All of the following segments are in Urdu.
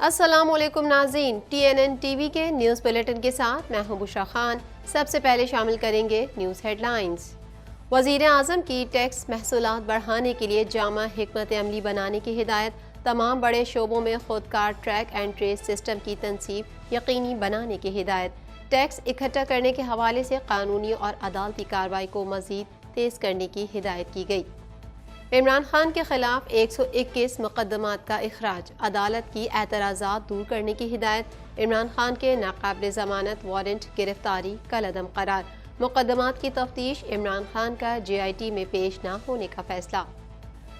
السلام علیکم ناظرین، TNN ٹی وی کے نیوز بلیٹن کے ساتھ میں ہوں بشرا خان۔ سب سے پہلے شامل کریں گے نیوز ہیڈ لائنز۔ وزیر اعظم کی ٹیکس محصولات بڑھانے کے لیے جامع حکمت عملی بنانے کی ہدایت، تمام بڑے شعبوں میں خودکار ٹریک اینڈ ٹریس سسٹم کی تنصیب یقینی بنانے کی ہدایت، ٹیکس اکٹھا کرنے کے حوالے سے قانونی اور عدالتی کارروائی کو مزید تیز کرنے کی ہدایت کی گئی۔ عمران خان کے خلاف 121 مقدمات کا اخراج، عدالت کی اعتراضات دور کرنے کی ہدایت، عمران خان کے ناقابل ضمانت وارنٹ گرفتاری کالعدم قرار، مقدمات کی تفتیش، عمران خان کا JIT میں پیش نہ ہونے کا فیصلہ۔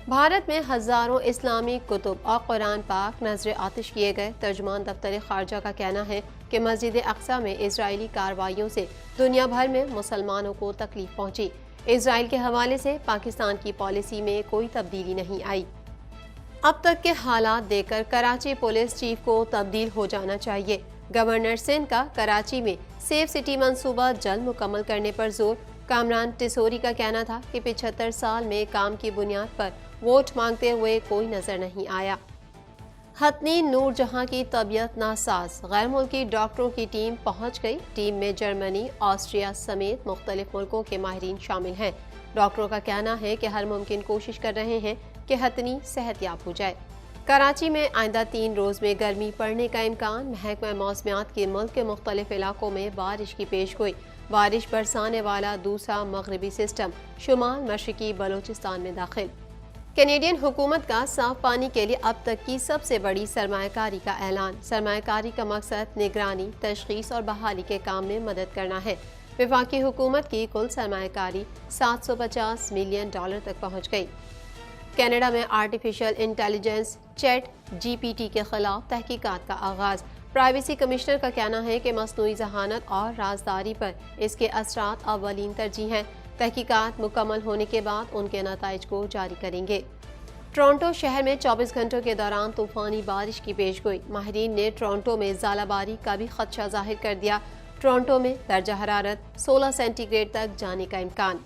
بھارت میں ہزاروں اسلامی کتب اور قرآن پاک نذر آتش کیے گئے، ترجمان دفتر خارجہ کا کہنا ہے کہ مسجد اقصی میں اسرائیلی کارروائیوں سے دنیا بھر میں مسلمانوں کو تکلیف پہنچی۔ اسرائیل کے حوالے سے پاکستان کی پالیسی میں کوئی تبدیلی نہیں آئی۔ اب تک کے حالات دیکھ کر کراچی پولیس چیف کو تبدیل ہو جانا چاہیے، گورنر سندھ کا کراچی میں سیف سٹی منصوبہ جلد مکمل کرنے پر زور۔ کامران ٹیسوری کا کہنا تھا کہ 75 سال میں کام کی بنیاد پر ووٹ مانگتے ہوئے کوئی نظر نہیں آیا۔ ہتنی نور جہاں کی طبیعت ناساز، غیر ملکی ڈاکٹروں کی ٹیم پہنچ گئی۔ ٹیم میں جرمنی، آسٹریا سمیت مختلف ملکوں کے ماہرین شامل ہیں۔ ڈاکٹروں کا کہنا ہے کہ ہر ممکن کوشش کر رہے ہیں کہ ہتنی صحت یاب ہو جائے۔ کراچی میں آئندہ 3 روز میں گرمی پڑنے کا امکان، محکمہ موسمیات کے ملک کے مختلف علاقوں میں بارش کی پیش گوئی۔ بارش برسانے والا دوسرا مغربی سسٹم شمال مشرقی بلوچستان میں داخل۔ کینیڈین حکومت کا صاف پانی کے لیے اب تک کی سب سے بڑی سرمایہ کاری کا اعلان۔ سرمایہ کاری کا مقصد نگرانی، تشخیص اور بحالی کے کام میں مدد کرنا ہے۔ وفاقی حکومت کی کل سرمایہ کاری $750 ملین تک پہنچ گئی۔ کینیڈا میں آرٹیفیشل انٹیلیجنس چیٹ GPT کے خلاف تحقیقات کا آغاز۔ پرائیویسی کمشنر کا کہنا ہے کہ مصنوعی ذہانت اور رازداری پر اس کے اثرات اولین ترجیح ہیں۔ تحقیقات مکمل ہونے کے بعد ان کے نتائج کو جاری کریں گے۔ ٹورنٹو شہر میں 24 گھنٹوں کے دوران طوفانی بارش کی پیش گوئی۔ ماہرین نے ٹورنٹو میں ژالہ باری کا بھی خدشہ ظاہر کر دیا۔ ٹورنٹو میں درجہ حرارت 16 سینٹی گریڈ تک جانے کا امکان۔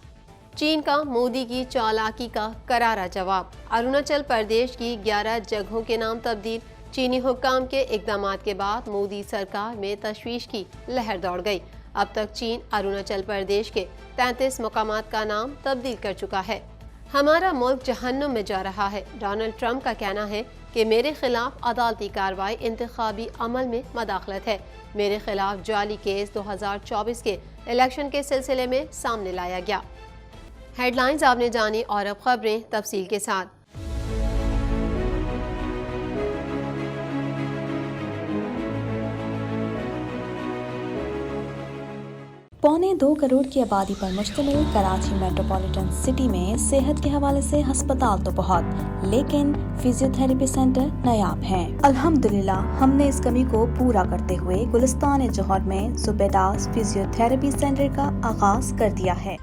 چین کا مودی کی چالاکی کا کرارا جواب، اروناچل پردیش کی 11 جگہوں کے نام تبدیل۔ چینی حکام کے اقدامات کے بعد مودی سرکار میں تشویش کی لہر دوڑ گئی۔ اب تک چین اروناچل پردیش کے 33 مقامات کا نام تبدیل کر چکا ہے۔ ہمارا ملک جہنم میں جا رہا ہے، ڈونلڈ ٹرمپ کا کہنا ہے کہ میرے خلاف عدالتی کارروائی انتخابی عمل میں مداخلت ہے۔ میرے خلاف جعلی کیس 2024 کے الیکشن کے سلسلے میں سامنے لایا گیا۔ ہیڈ لائنز آپ نے جانی اور اب خبریں تفصیل کے ساتھ۔ 1.25 کروڑ کی آبادی پر مشتمل کراچی میٹروپولیٹن سٹی میں صحت کے حوالے سے ہسپتال تو بہت، لیکن فزیو تھراپی سینٹر نایاب ہیں۔ الحمدللہ ہم نے اس کمی کو پورا کرتے ہوئے گلستان جوہر میں زبیداس فزیو تھراپی سینٹر کا آغاز کر دیا ہے۔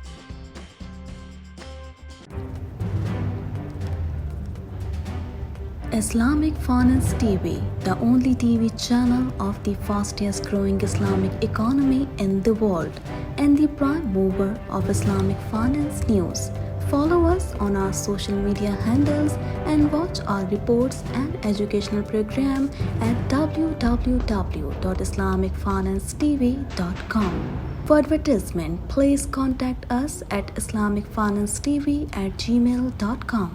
Islamic Finance TV, the only TV channel of the fastest growing Islamic economy in the world and the prime mover of Islamic finance news. Follow us on our social media handles and watch our reports and educational program at www.islamicfinancetv.com. For advertisement, please contact us at islamicfinancetv@gmail.com.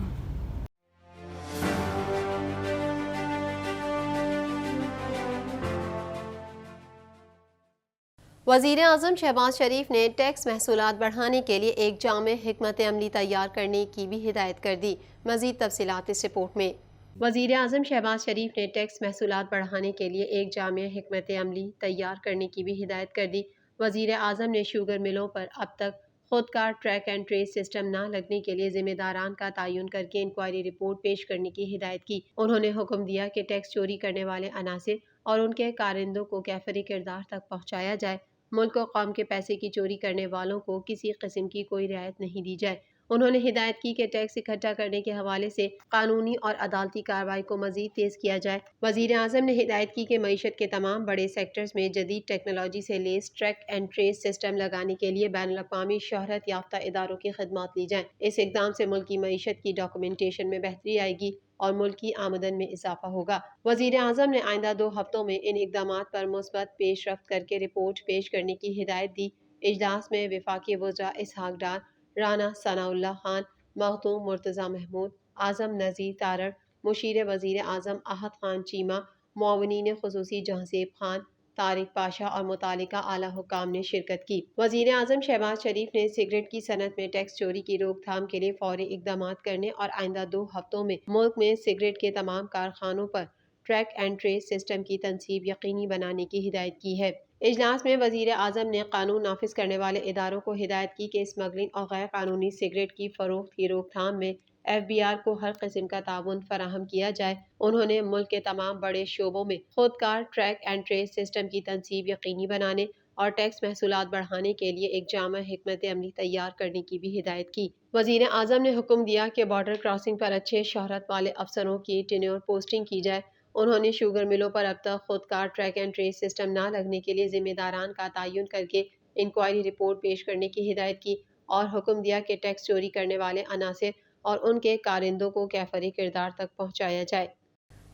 وزیر اعظم شہباز شریف نے ٹیکس محصولات بڑھانے کے لیے ایک جامع حکمت عملی تیار کرنے کی بھی ہدایت کر دی۔ مزید تفصیلات اس رپورٹ میں۔ وزیر اعظم شہباز شریف نے ٹیکس محصولات بڑھانے کے لیے ایک جامع حکمت عملی تیار کرنے کی بھی ہدایت کر دی۔ وزیر اعظم نے شوگر ملوں پر اب تک خودکار ٹریک اینڈ ٹریس سسٹم نہ لگنے کے لیے ذمہ داران کا تعین کر کے انکوائری رپورٹ پیش کرنے کی ہدایت کی۔ انہوں نے حکم دیا کہ ٹیکس چوری کرنے والے عناصر اور ان کے کارندوں کو کیفری کردار تک پہنچایا جائے۔ ملک و قوم کے پیسے کی چوری کرنے والوں کو کسی قسم کی کوئی رعایت نہیں دی جائے۔ انہوں نے ہدایت کی کہ ٹیکس اکٹھا کرنے کے حوالے سے قانونی اور عدالتی کارروائی کو مزید تیز کیا جائے۔ وزیر اعظم نے ہدایت کی کہ معیشت کے تمام بڑے سیکٹرز میں جدید ٹیکنالوجی سے لیس ٹریک اینڈ ٹریس سسٹم لگانے کے لیے بین الاقوامی شہرت یافتہ اداروں کی خدمات لی جائیں۔ اس اقدام سے ملک کی معیشت کی ڈاکومنٹیشن میں بہتری آئے گی اور ملک کی آمدن میں اضافہ ہوگا۔ وزیر اعظم نے آئندہ 2 ہفتوں میں ان اقدامات پر مثبت پیش رفت کرکے رپورٹ پیش کرنے کی ہدایت دی۔ اجلاس میں وفاقی وزراء اسحاق ڈار، رانا ثناء اللہ خان، مختوم مرتضی محمود، اعظم نذیر تارڑ، مشیر وزیر اعظم احد خان چیمہ، معاونین خصوصی جہاں خان، طارق پاشا اور متعلقہ اعلیٰ حکام نے شرکت کی۔ وزیر اعظم شہباز شریف نے سگریٹ کی صنعت میں ٹیکس چوری کی روک تھام کے لیے فوری اقدامات کرنے اور آئندہ 2 ہفتوں میں ملک میں سگریٹ کے تمام کارخانوں پر ٹریک اینڈ ٹریس سسٹم کی تنصیب یقینی بنانے کی ہدایت کی ہے۔ اجلاس میں وزیر اعظم نے قانون نافذ کرنے والے اداروں کو ہدایت کی کہ اسمگلنگ اور غیر قانونی سگریٹ کی فروخت کی روک تھام میں FBR کو ہر قسم کا تعاون فراہم کیا جائے۔ انہوں نے ملک کے تمام بڑے شعبوں میں خودکار ٹریک اینڈ ٹریس سسٹم کی تنصیب یقینی بنانے اور ٹیکس محصولات بڑھانے کے لیے ایک جامع حکمت عملی تیار کرنے کی بھی ہدایت کی۔ وزیر اعظم نے حکم دیا کہ بارڈر کراسنگ پر اچھے شہرت والے افسروں کی ٹینیور پوسٹنگ کی جائے۔ انہوں نے شوگر ملوں پر اب تک خودکار ٹریک اینڈ ٹریس سسٹم نہ لگنے کے لیے ذمہ داران کا تعین کرکے انکوائری رپورٹ پیش کرنے کی ہدایت کی اور حکم دیا کہ ٹیکس چوری کرنے والے عناصر اور ان کے کارندوں کو کیفر کردار تک پہنچایا جائے۔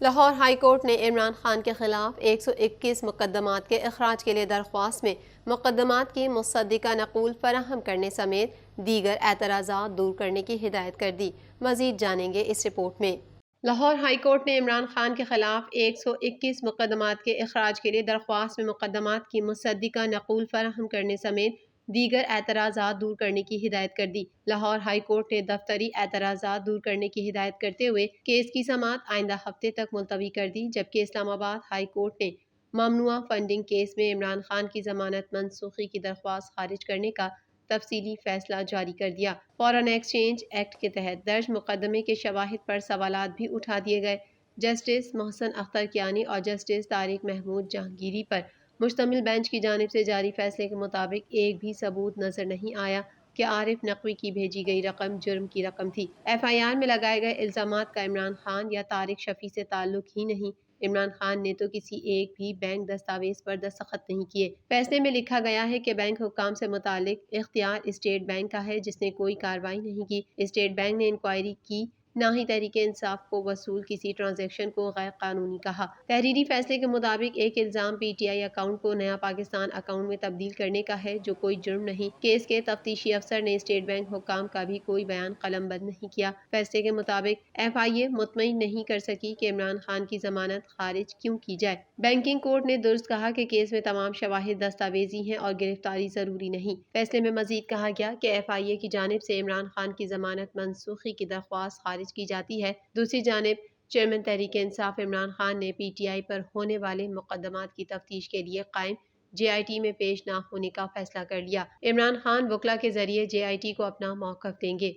لاہور ہائی کورٹ نے عمران خان کے خلاف 121 مقدمات کے اخراج کے لیے درخواست میں مقدمات کی مصدقہ نقول فراہم کرنے سمیت دیگر اعتراضات دور کرنے کی ہدایت کر دی۔ مزید جانیں گے اس رپورٹ میں۔ لاہور ہائی کورٹ نے عمران خان کے خلاف 121 مقدمات کے اخراج کے لیے درخواست میں مقدمات کی مصدقہ نقول فراہم کرنے سمیت دیگر اعتراضات دور کرنے کی ہدایت کر دی۔ لاہور ہائی کورٹ نے دفتری اعتراضات دور کرنے کی ہدایت کرتے ہوئے کیس کی سماعت آئندہ ہفتے تک ملتوی کر دی، جبکہ اسلام آباد ہائی کورٹ نے ممنوعہ فنڈنگ کیس میں عمران خان کی ضمانت منسوخی کی درخواست خارج کرنے کا تفصیلی فیصلہ جاری کر دیا۔ فارن ایکسچینج ایکٹ کے تحت درج مقدمے کے شواہد پر سوالات بھی اٹھا دیے گئے۔ جسٹس محسن اختر کیانی اور جسٹس طارق محمود جہانگیری پر مشتمل بینچ کی جانب سے جاری فیصلے کے مطابق ایک بھی ثبوت نظر نہیں آیا کہ عارف نقوی کی بھیجی گئی رقم جرم کی رقم تھی۔ FIR میں لگائے گئے الزامات کا عمران خان یا طارق شفیع سے تعلق ہی نہیں۔ عمران خان نے تو کسی ایک بھی بینک دستاویز پر دستخط نہیں کیے۔ فیصلے میں لکھا گیا ہے کہ بینک حکام سے متعلق اختیار اسٹیٹ بینک کا ہے، جس نے کوئی کارروائی نہیں کی۔ اسٹیٹ بینک نے انکوائری کی، نہ ہی تحریک انصاف کو وصول کسی ٹرانزیکشن کو غیر قانونی کہا۔ تحریری فیصلے کے مطابق ایک الزام PTI اکاؤنٹ کو نیا پاکستان اکاؤنٹ میں تبدیل کرنے کا ہے، جو کوئی جرم نہیں۔ کیس کے تفتیشی افسر نے اسٹیٹ بینک حکام کا بھی کوئی بیان قلم بند نہیں کیا۔ فیصلے کے مطابق FIA مطمئن نہیں کر سکی کہ عمران خان کی ضمانت خارج کیوں کی جائے۔ بینکنگ کورٹ نے درست کہا کہ کیس میں تمام شواہد دستاویزی ہیں اور گرفتاری ضروری نہیں۔ فیصلے میں مزید کہا گیا کہ FIA کی جانب سے عمران خان کی ضمانت منسوخی کی درخواست خارج کی جاتی ہے۔ دوسری جانب چیئرمین تحریک انصاف عمران خان نے PTI پر ہونے والے مقدمات کی تفتیش کے لیے قائم JIT میں پیش نہ ہونے کا فیصلہ کر لیا۔ عمران خان وکلا کے ذریعے JIT کو اپنا موقف دیں گے۔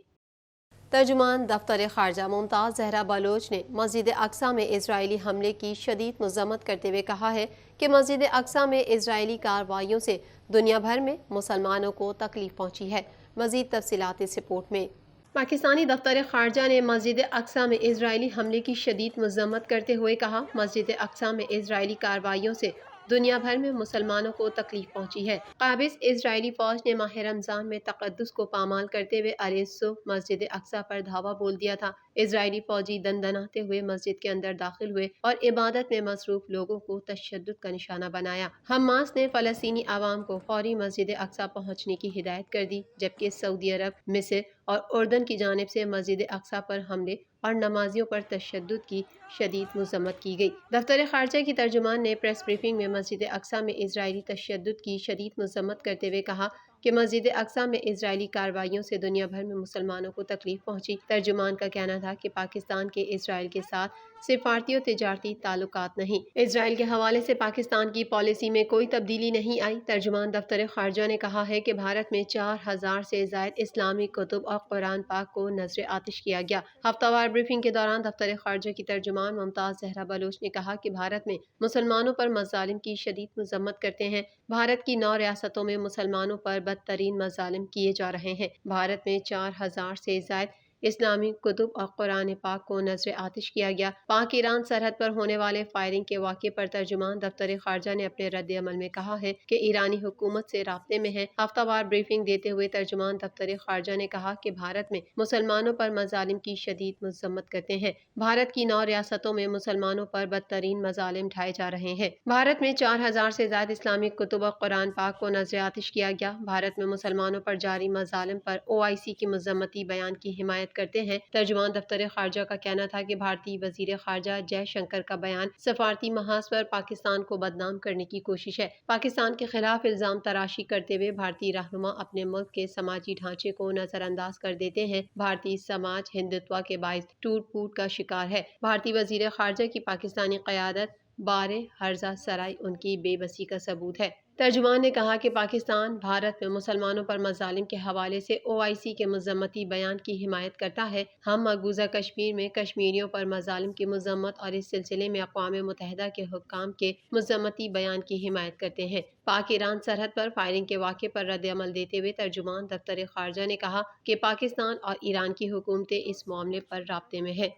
ترجمان دفتر خارجہ ممتاز زہرا بلوچ نے مسجد اقصی میں اسرائیلی حملے کی شدید مذمت کرتے ہوئے کہا ہے کہ مسجد اقصی میں اسرائیلی کارروائیوں سے دنیا بھر میں مسلمانوں کو تکلیف پہنچی ہے۔ مزید تفصیلات اس رپورٹ میں۔ پاکستانی دفتر خارجہ نے مسجد اقصی میں اسرائیلی حملے کی شدید مذمت کرتے ہوئے کہا، مسجد اقصی میں اسرائیلی کارروائیوں سے دنیا بھر میں مسلمانوں کو تکلیف پہنچی ہے۔ قابض اسرائیلی فوج نے ماہ رمضان میں تقدس کو پامال کرتے ہوئے ارے صبح مسجد اقصی پر دھاوا بول دیا تھا۔ اسرائیلی فوجی دندناتے ہوئے مسجد کے اندر داخل ہوئے اور عبادت میں مصروف لوگوں کو تشدد کا نشانہ بنایا۔ حماس نے فلسطینی عوام کو فوری مسجد اقصی پہنچنے کی ہدایت کر دی، جبکہ سعودی عرب، مصر اور اردن کی جانب سے مسجد اقصی پر حملے اور نمازیوں پر تشدد کی شدید مذمت کی گئی۔ دفتر خارجہ کی ترجمان نے پریس بریفنگ میں مسجد اقصی میں اسرائیلی تشدد کی شدید مذمت کرتے ہوئے کہا کہ مسجد اقصی میں اسرائیلی کارروائیوں سے دنیا بھر میں مسلمانوں کو تکلیف پہنچی۔ ترجمان کا کہنا تھا کہ پاکستان کے اسرائیل کے ساتھ سفارتی اور تجارتی تعلقات نہیں۔ اسرائیل کے حوالے سے پاکستان کی پالیسی میں کوئی تبدیلی نہیں آئی۔ ترجمان دفتر خارجہ نے کہا ہے کہ بھارت میں 4000 سے زائد اسلامی کتب اور قرآن پاک کو نذر آتش کیا گیا۔ ہفتہ وار بریفنگ کے دوران دفتر خارجہ کی ترجمان ممتاز زہرا بلوچ نے کہا کہ بھارت میں مسلمانوں پر مظالم کی شدید مذمت کرتے ہیں۔ بھارت کی 9 ریاستوں میں مسلمانوں پر بدترین مظالم کیے جا رہے ہیں۔ بھارت میں 4000 سے زائد اسلامی کتب اور قرآن پاک کو نذر آتش کیا گیا۔ پاک ایران سرحد پر ہونے والے فائرنگ کے واقعے پر ترجمان دفتر خارجہ نے اپنے رد عمل میں کہا ہے کہ ایرانی حکومت سے رابطے میں ہے۔ ہفتہ وار بریفنگ دیتے ہوئے ترجمان دفتر خارجہ نے کہا کہ بھارت میں مسلمانوں پر مظالم کی شدید مذمت کرتے ہیں۔ بھارت کی 9 ریاستوں میں مسلمانوں پر بدترین مظالم ڈھائے جا رہے ہیں۔ بھارت میں 4000 سے زائد اسلامی کتب اور قرآن پاک کو نذر آتش کیا گیا۔ بھارت میں مسلمانوں پر جاری مظالم پر OIC کی مذمتی بیان کی حمایت کرتے ہیں۔ ترجمان دفتر خارجہ کا کہنا تھا کہ بھارتی وزیر خارجہ جے شنکر کا بیان سفارتی محاذ پر پاکستان کو بدنام کرنے کی کوشش ہے۔ پاکستان کے خلاف الزام تراشی کرتے ہوئے بھارتی رہنما اپنے ملک کے سماجی ڈھانچے کو نظر انداز کر دیتے ہیں۔ بھارتی سماج ہندتوا کے باعث ٹوٹ پھوٹ کا شکار ہے۔ بھارتی وزیر خارجہ کی پاکستانی قیادت بارے ہرزہ سرائی ان کی بے بسی کا ثبوت ہے۔ ترجمان نے کہا کہ پاکستان بھارت میں مسلمانوں پر مظالم کے حوالے سے OIC کے مذمتی بیان کی حمایت کرتا ہے۔ ہم مقبوضہ کشمیر میں کشمیریوں پر مظالم کی مذمت اور اس سلسلے میں اقوام متحدہ کے حکام کے مذمتی بیان کی حمایت کرتے ہیں۔ پاک ایران سرحد پر فائرنگ کے واقعے پر رد عمل دیتے ہوئے ترجمان دفتر خارجہ نے کہا کہ پاکستان اور ایران کی حکومتیں اس معاملے پر رابطے میں ہیں۔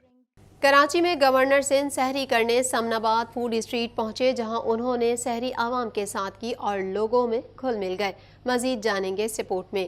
کراچی میں گورنر سندھ سحری کرنے سمن آباد فوڈ اسٹریٹ پہنچے، جہاں انہوں نے سحری عوام کے ساتھ کی اور لوگوں میں گھل مل گئے۔ مزید جانیں گے سپورٹ میں۔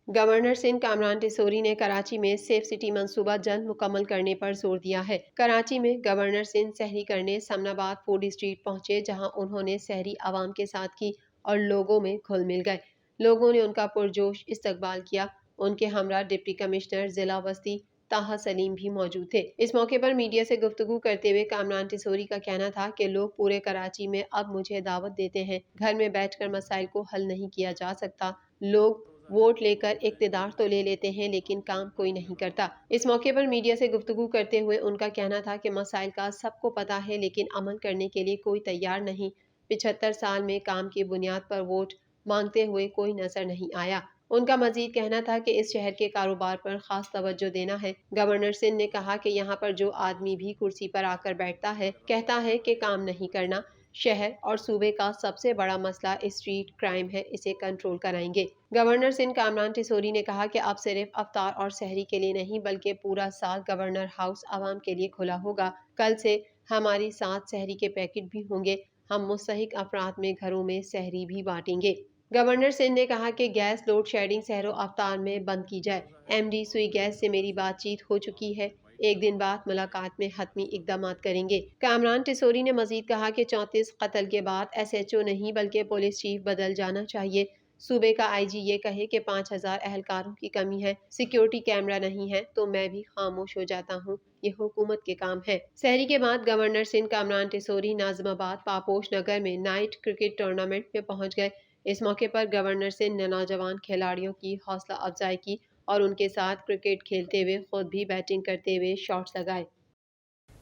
گورنر سندھ کامران ٹیسوری نے کراچی میں سیف سٹی منصوبہ جلد مکمل کرنے پر زور دیا ہے۔ کراچی میں گورنر سندھ سحری کرنے سمن آباد فوڈ اسٹریٹ پہنچے، جہاں انہوں نے سحری عوام کے ساتھ کی اور لوگوں میں گھل مل گئے۔ لوگوں نے ان کا پرجوش استقبال کیا۔ ان کے ہمراہ ڈپٹی کمشنر ضلع وسطی طاہا سلیم بھی موجود تھے۔ اس موقع پر میڈیا سے گفتگو کرتے ہوئے کامران ٹیسوری کا کہنا تھا کہ لوگ پورے کراچی میں اب مجھے دعوت دیتے ہیں۔ گھر میں بیٹھ کر مسائل کو حل نہیں کیا جا سکتا۔ لوگ ووٹ لے کر اقتدار تو لے لیتے ہیں لیکن کام کوئی نہیں کرتا۔ اس موقع پر میڈیا سے گفتگو کرتے ہوئے ان کا کہنا تھا کہ مسائل کا سب کو پتہ ہے لیکن عمل کرنے کے لیے کوئی تیار نہیں۔ 75 سال میں کام کی بنیاد پر ووٹ مانگتے ہوئے کوئی نظر نہیں آیا۔ ان کا مزید کہنا تھا کہ اس شہر کے کاروبار پر خاص توجہ دینا ہے۔ گورنر سندھ نے کہا کہ یہاں پر جو آدمی بھی کرسی پر آ کر بیٹھتا ہے کہتا ہے کہ کام نہیں کرنا۔ شہر اور صوبے کا سب سے بڑا مسئلہ اسٹریٹ کرائم ہے، اسے کنٹرول کرائیں گے۔ گورنر سندھ کامران ٹیسوری نے کہا کہ اب صرف افطار اور سحری کے لیے نہیں بلکہ پورا سال گورنر ہاؤس عوام کے لیے کھلا ہوگا۔ کل سے ہماری ساتھ سحری کے پیکٹ بھی ہوں گے۔ ہم مستحق افراد میں گھروں میں سحری بھی بانٹیں گے۔ گورنر سندھ نے کہا کہ گیس لوڈ شیڈنگ سحر و افطار میں بند کی جائے۔ MD سوئی گیس سے میری بات چیت ہو چکی ہے، ایک دن بعد ملاقات میں حتمی اقدامات کریں گے۔ کامران ٹیسوری نے مزید کہا کہ 34 قتل کے بعد SHO نہیں بلکہ پولیس چیف بدل جانا چاہیے۔ صوبے کا IG یہ کہے کہ 5000 اہلکاروں کی کمی ہے، سیکیورٹی کیمرہ نہیں ہے تو میں بھی خاموش ہو جاتا ہوں، یہ حکومت کے کام ہے۔ سحری کے بعد گورنر سندھ کامران ٹیسوری ناظم آباد پاپوش نگر میں نائٹ کرکٹ ٹورنامنٹ میں پہنچ گئے۔ اس موقع پر گورنر سندھ نے نوجوان کھلاڑیوں کی حوصلہ افزائی کی اور ان کے ساتھ کرکٹ کھیلتے ہوئے خود بھی بیٹنگ کرتے ہوئے شاٹس لگائے۔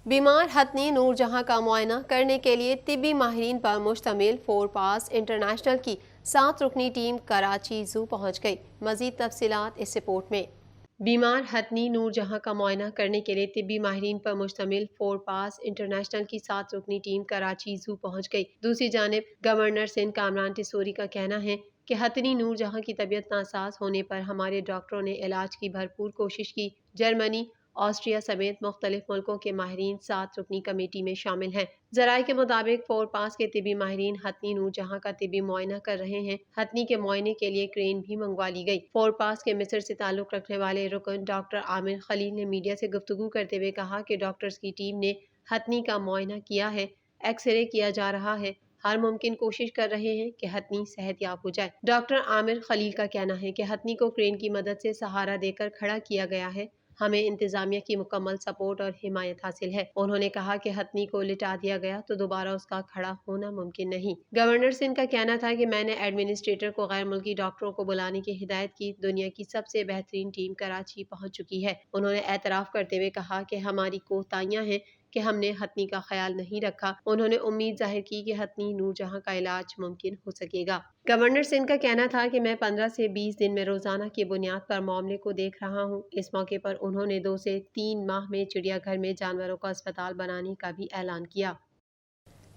بیمار ہتھنی نور جہاں کا معائنہ کرنے کے لیے طبی ماہرین پر مشتمل 4 پاس انٹرنیشنل کی 7 رکنی ٹیم کراچی زو پہنچ گئی۔ مزید تفصیلات اس رپورٹ میں۔ بیمار ہتھنی نور جہاں کا معائنہ کرنے کے لیے طبی ماہرین پر مشتمل 4 پاس انٹرنیشنل کی 7 رکنی ٹیم کراچی زو پہنچ گئی۔ دوسری جانب گورنر سندھ کامران ٹیسوری کا کہنا ہے کہ ہتھنی نور جہاں کی طبیعت ناساز ہونے پر ہمارے ڈاکٹروں نے علاج کی بھرپور کوشش کی۔ جرمنی، آسٹریا سمیت مختلف ملکوں کے ماہرین 7 رکنی کمیٹی میں شامل ہیں۔ ذرائع کے مطابق 4 پاس کے طبی ماہرین ہتھنی نور جہاں کا طبی معائنہ کر رہے ہیں۔ ہتھنی کے معائنے کے لیے کرین بھی منگوا لی گئی۔ 4 پاس کے مصر سے تعلق رکھنے والے رکن ڈاکٹر عامر خلیل نے میڈیا سے گفتگو کرتے ہوئے کہا کہ ڈاکٹرز کی ٹیم نے ہتھنی کا معائنہ کیا ہے، ایکس رے کیا جا رہا ہے، ہر ممکن کوشش کر رہے ہیں کہ ہتھنی صحت یاب ہو جائے۔ ڈاکٹر عامر خلیل کا کہنا ہے کہ ہتھنی کو کرین کی مدد سے سہارا دے کر کھڑا کیا گیا ہے، ہمیں انتظامیہ کی مکمل سپورٹ اور حمایت حاصل ہے۔ انہوں نے کہا کہ ہتھنی کو لٹا دیا گیا تو دوبارہ اس کا کھڑا ہونا ممکن نہیں۔ گورنر سندھ کا کہنا تھا کہ میں نے ایڈمنسٹریٹر کو غیر ملکی ڈاکٹروں کو بلانے کی ہدایت کی، دنیا کی سب سے بہترین ٹیم کراچی پہنچ چکی ہے۔ انہوں نے اعتراف کرتے ہوئے کہا کہ ہماری کوتاہیاں ہیں کہ ہم نے ہتھنی کا خیال نہیں رکھا۔ انہوں نے امید ظاہر کی کہ ہتھنی نور جہاں کا علاج ممکن ہو سکے گا۔ گورنر سندھ کا کہنا تھا کہ میں 15 سے 20 دن میں روزانہ کی بنیاد پر معاملے کو دیکھ رہا ہوں۔ اس موقع پر انہوں نے 2 سے 3 ماہ میں چڑیا گھر میں جانوروں کا اسپتال بنانے کا بھی اعلان کیا۔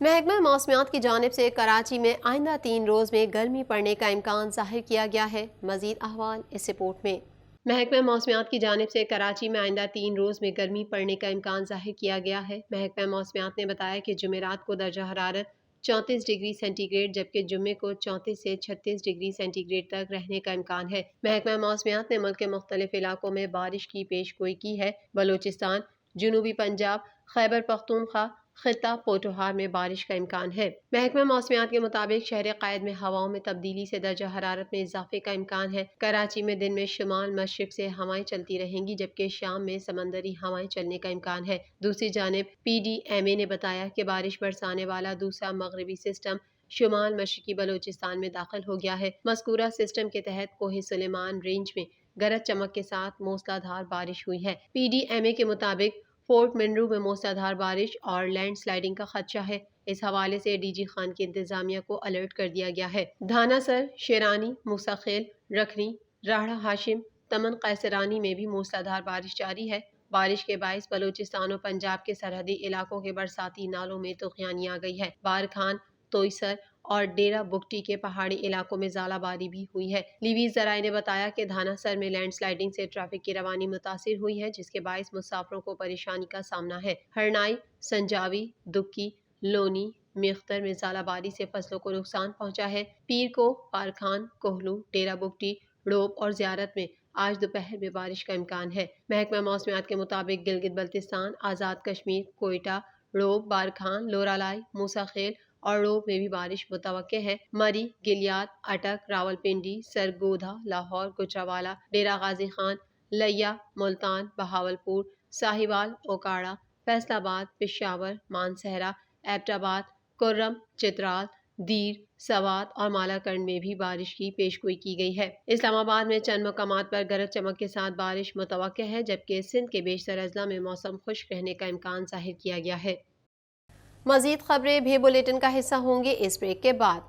محکمہ موسمیات کی جانب سے کراچی میں آئندہ 3 روز میں گرمی پڑنے کا امکان ظاہر کیا گیا ہے۔ مزید احوال اس رپورٹ میں۔ محکمہ موسمیات کی جانب سے کراچی میں آئندہ 3 روز میں گرمی پڑنے کا امکان ظاہر کیا گیا ہے۔ محکمہ موسمیات نے بتایا کہ جمعرات کو درجہ حرارت 34 ڈگری سینٹی گریڈ جبکہ جمعے کو 34 سے 36 ڈگری سینٹی گریڈ تک رہنے کا امکان ہے۔ محکمہ موسمیات نے ملک کے مختلف علاقوں میں بارش کی پیش گوئی کی ہے۔ بلوچستان، جنوبی پنجاب، خیبر پختونخوا، خطہ پوٹوہار میں بارش کا امکان ہے۔ محکمہ موسمیات کے مطابق شہر قائد میں ہواؤں میں تبدیلی سے درجہ حرارت میں اضافے کا امکان ہے۔ کراچی میں دن میں شمال مشرق سے ہوائیں چلتی رہیں گی جبکہ شام میں سمندری ہوائیں چلنے کا امکان ہے۔ دوسری جانب PDMA نے بتایا کہ بارش برسانے والا دوسرا مغربی سسٹم شمال مشرقی بلوچستان میں داخل ہو گیا ہے۔ مذکورہ سسٹم کے تحت کوہ سلیمان رینج میں گرج چمک کے ساتھ موسلا دھار بارش ہوئی ہے۔ PDMA کے مطابق فورٹ منرو میں موسلا دھار بارش اور لینڈ سلائیڈنگ کا خدشہ ہے۔ اس حوالے سے DG خان کی انتظامیہ کو الرٹ کر دیا گیا ہے۔ دھانا سر، شیرانی، موسیٰ خیل، رکھنی، راڑہ ہاشم، تمن قیصرانی میں بھی موسلا دھار بارش جاری ہے۔ بارش کے باعث بلوچستان اور پنجاب کے سرحدی علاقوں کے برساتی نالوں میں طوفانی آ گئی ہے۔ بارکھان، توئسر اور ڈیرہ بگٹی کے پہاڑی علاقوں میں ژالہ باری بھی ہوئی ہے۔ لیوی ذرائع نے بتایا کہ دھانا سر میں لینڈ سلائیڈنگ سے ٹریفک کی روانی متاثر ہوئی ہے جس کے باعث مسافروں کو پریشانی کا سامنا ہے۔ ہرنائی، سنجاوی، دکی، لونی، میختر میں ژالہ باری سے فصلوں کو نقصان پہنچا ہے۔ پیر کو، بارکھان، کوہلو، ڈیرہ بگٹی، ڑوب اور زیارت میں آج دوپہر میں بارش کا امکان ہے۔ محکمہ موسمیات کے مطابق گلگت بلتستان، آزاد کشمیر، کوئٹہ، ڑوب، بارکھان، لورالائی، موسیٰ خیل اور ڑوب میں بھی بارش متوقع ہے۔ مری، گلیات، اٹک، راولپنڈی، سرگودھا، لاہور، گجرانوالہ، ڈیرہ غازی خان، لیا، ملتان، بہاولپور، ساہیوال، اوکاڑہ، فیصل آباد، پشاور، مانسہرہ، ایبٹ آباد، کرم، چترال، دیر، سوات اور مالاکنڈ میں بھی بارش کی پیشگوئی کی گئی ہے۔ اسلام آباد میں چند مقامات پر گرج چمک کے ساتھ بارش متوقع ہے جبکہ سندھ کے بیشتر اضلاع میں موسم خشک رہنے کا امکان ظاہر کیا گیا ہے۔ مزید خبریں بھی بلیٹن کا حصہ ہوں گے اس بریک کے بعد۔